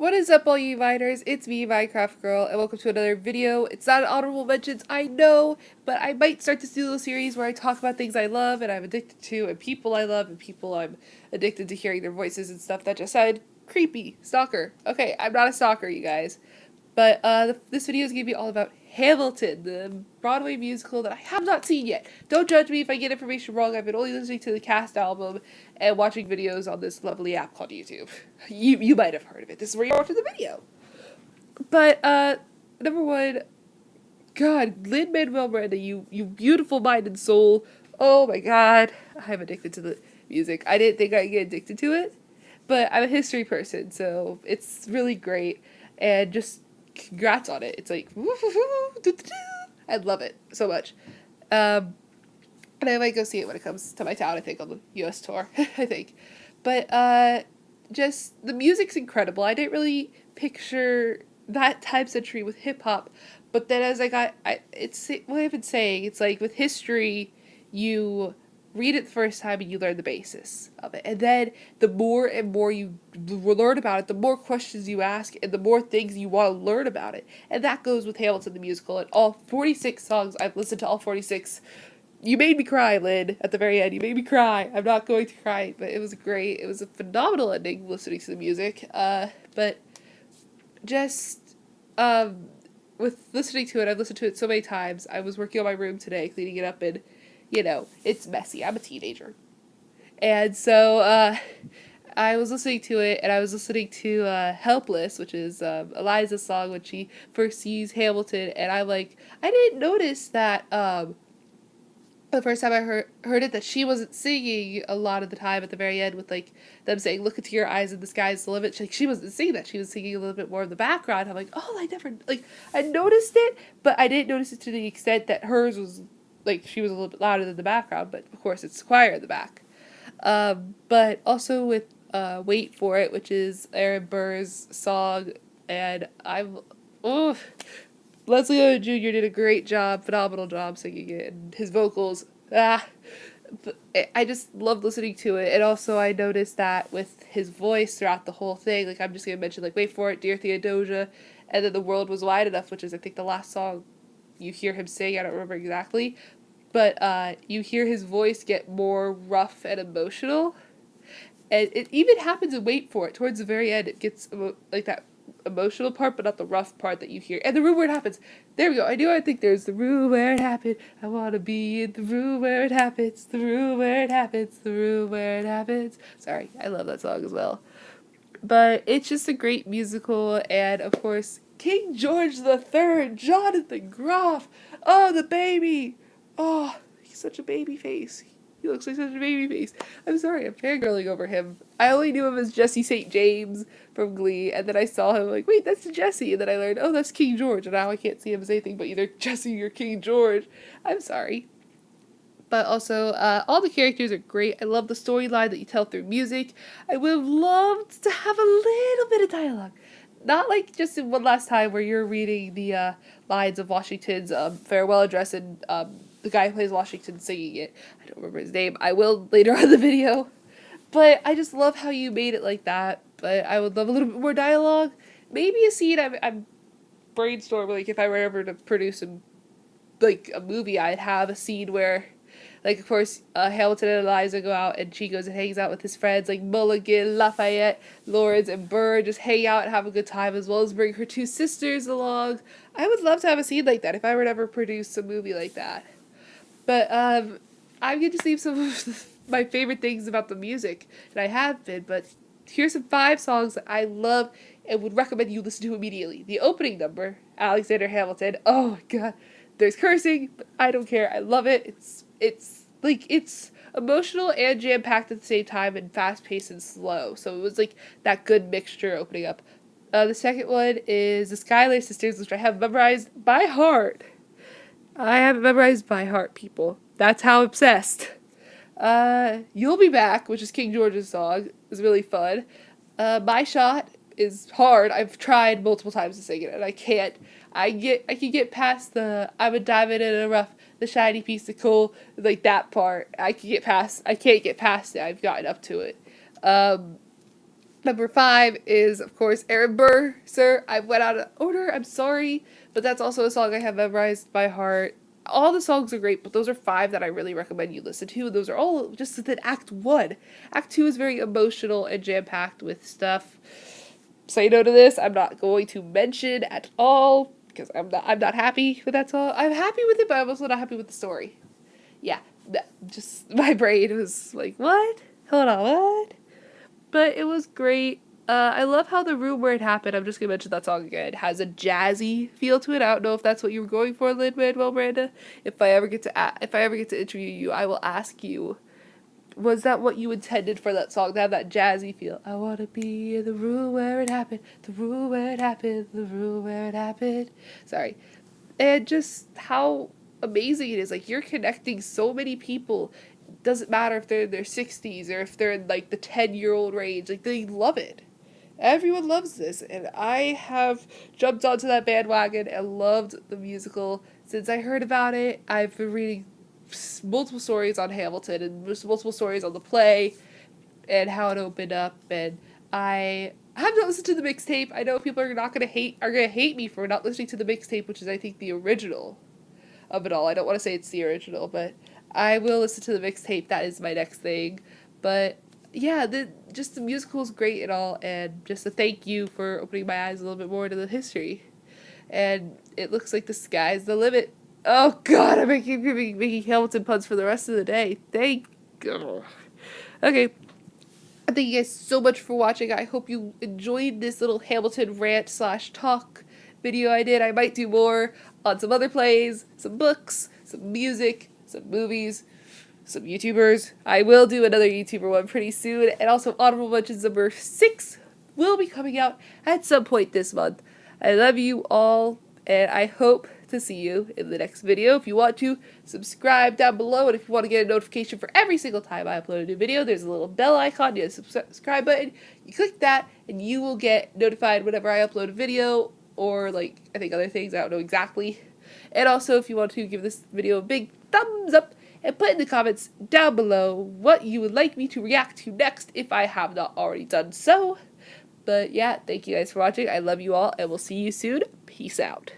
What is up, all you Viners? It's me, Minecraft Girl, and welcome to another video. It's not an honorable mentions, I know, but I might start this little series where I talk about things I love and I'm addicted to, and people I love, and people I'm addicted to hearing their voices and stuff. That just sounded creepy. Stalker. Okay, I'm not a stalker, you guys. But this video is going to be all about Hamilton, the Broadway musical that I have not seen yet. Don't judge me if I get information wrong. I've been only listening to the cast album and watching videos on this lovely app called YouTube. You might have heard of it. This is where you're watching the video. But number one, God, Lin-Manuel Miranda, you beautiful mind and soul. Oh my God, I'm addicted to the music. I didn't think I'd get addicted to it, but I'm a history person, so it's really great. And just congrats on it. It's like, I love it so much. And I might go see it when it comes to my town, I think, on the US tour, I think. But just, the music's incredible. I didn't really picture that time century with hip-hop, but then as it's what I've been saying, it's like with history, you read it the first time and you learn the basis of it. And then the more and more you learn about it, the more questions you ask and the more things you want to learn about it. And that goes with Hamilton the musical. And all 46 songs, I've listened to all 46. You made me cry, Lynn, at the very end. You made me cry. I'm not going to cry, but it was great. It was a phenomenal ending listening to the music. But just, with listening to it, I've listened to it so many times. I was working on my room today, cleaning it up, and it's messy. I'm a teenager. And so, I was listening to it, and I was listening to, Helpless, which is, Eliza's song when she first sees Hamilton, and I didn't notice that, the first time I heard it, that she wasn't singing a lot of the time at the very end with, them saying, look into your eyes and the sky's the limit. She wasn't singing that. She was singing a little bit more in the background. I'm like, oh, I noticed it, but I didn't notice it to the extent that hers was, she was a little bit louder than the background, but of course it's choir in the back. But also with, Wait For It, which is Aaron Burr's song, and Leslie Odom Jr. did a great job, phenomenal job singing it, and his vocals, I just loved listening to it. And also I noticed that with his voice throughout the whole thing, I'm just going to mention, Wait For It, Dear Theodosia, and then The World Was Wide Enough, which is, I think, the last song you hear him sing. I don't remember exactly, but you hear his voice get more rough and emotional, and it even happens in Wait For It. Towards the very end, it gets, that emotional part, but not the rough part that you hear. And the room where it happens. There we go. I think there's the room where it happened. I want to be in the room where it happens. The room where it happens. The room where it happens. Sorry, I love that song as well. But it's just a great musical, and of course, King George III, Jonathan Groff. Oh, the baby. Oh, he's such a baby face. He looks like such a baby face. I'm sorry, I'm fangirling over him. I only knew him as Jesse St. James from Glee, and then I saw him wait, that's Jesse, and then I learned, oh, that's King George, and now I can't see him as anything but either Jesse or King George. I'm sorry. But also, all the characters are great. I love the storyline that you tell through music. I would have loved to have a little bit of dialogue. Not just in One Last Time where you're reading the lines of Washington's farewell address and the guy who plays Washington singing it. I don't remember his name. I will later on in the video. But I just love how you made it like that. But I would love a little bit more dialogue. Maybe a scene I'm brainstorming, if I were ever to produce a movie, I'd have a scene where, of course, Hamilton and Eliza go out, and she goes and hangs out with his friends, Mulligan, Lafayette, Lawrence, and Burr, just hang out and have a good time, as well as bring her two sisters along. I would love to have a scene like that if I were to ever produce a movie like that. But, I'm going to leave some of my favorite things about the music, and I have been, but here's some 5 songs that I love and would recommend you listen to immediately. The opening number, Alexander Hamilton. Oh my God. There's cursing, but I don't care. I love it. It's emotional and jam-packed at the same time, and fast-paced and slow. So it was that good mixture opening up. The second one is the Schuyler Sisters, which I have memorized by heart. I have it memorized by heart, people. That's how obsessed. You'll Be Back, which is King George's song, is really fun. My Shot is hard. I've tried multiple times to sing it, and I can't. I can get past the I'm a diamond in a rough, the shiny piece of coal, that part. I can't get past it. I've gotten up to it. Number 5 is, of course, Aaron Burr. Sir, I went out of order. I'm sorry. But that's also a song I have memorized by heart. All the songs are great, but those are 5 that I really recommend you listen to. Those are all just within Act 1. Act 2 is very emotional and jam-packed with stuff. Say no to this. I'm not going to mention at all because I'm not happy with that song. I'm happy with it, but I'm also not happy with the story. Yeah, just my brain was like, what? Hold on, what? But it was great. I love how the room where it happened, I'm just gonna mention that song again, has a jazzy feel to it. I don't know if that's what you were going for, Lin-Manuel Miranda. If I ever get to interview you, I will ask you, was that what you intended for that song, to have that jazzy feel? I wanna be in the room where it happened, the room where it happened, the room where it happened. Sorry. And just how amazing it is. Like, you're connecting so many people. Doesn't matter if they're in their 60s or if they're in like the 10-year-old range. Like, they love it. Everyone loves this, and I have jumped onto that bandwagon and loved the musical since I heard about it. I've been reading multiple stories on Hamilton and multiple stories on the play and how it opened up, and I have not listened to the mixtape. I know people are gonna hate me for not listening to the mixtape, which is, I think, the original of it all. I don't want to say it's the original, but I will listen to the mixtape. That is my next thing. But yeah, the musical is great and all, and just a thank you for opening my eyes a little bit more to the history. And it looks like the sky's the limit. Oh God, I'm making Hamilton puns for the rest of the day. Thank God. Okay. Thank you guys so much for watching. I hope you enjoyed this little Hamilton rant/talk video I did. I might do more on some other plays, some books, some music, some movies, some YouTubers. I will do another YouTuber one pretty soon, and also Honorable Mentions number 6 will be coming out at some point this month. I love you all, and I hope to see you in the next video. If you want to, subscribe down below, and if you want to get a notification for every single time I upload a new video, there's a little bell icon near the subscribe button. You click that, and you will get notified whenever I upload a video, or like, I think other things, I don't know exactly. And also, if you want to give this video a big thumbs up, and put in the comments down below what you would like me to react to next if I have not already done so. But yeah, thank you guys for watching. I love you all, and we'll see you soon. Peace out.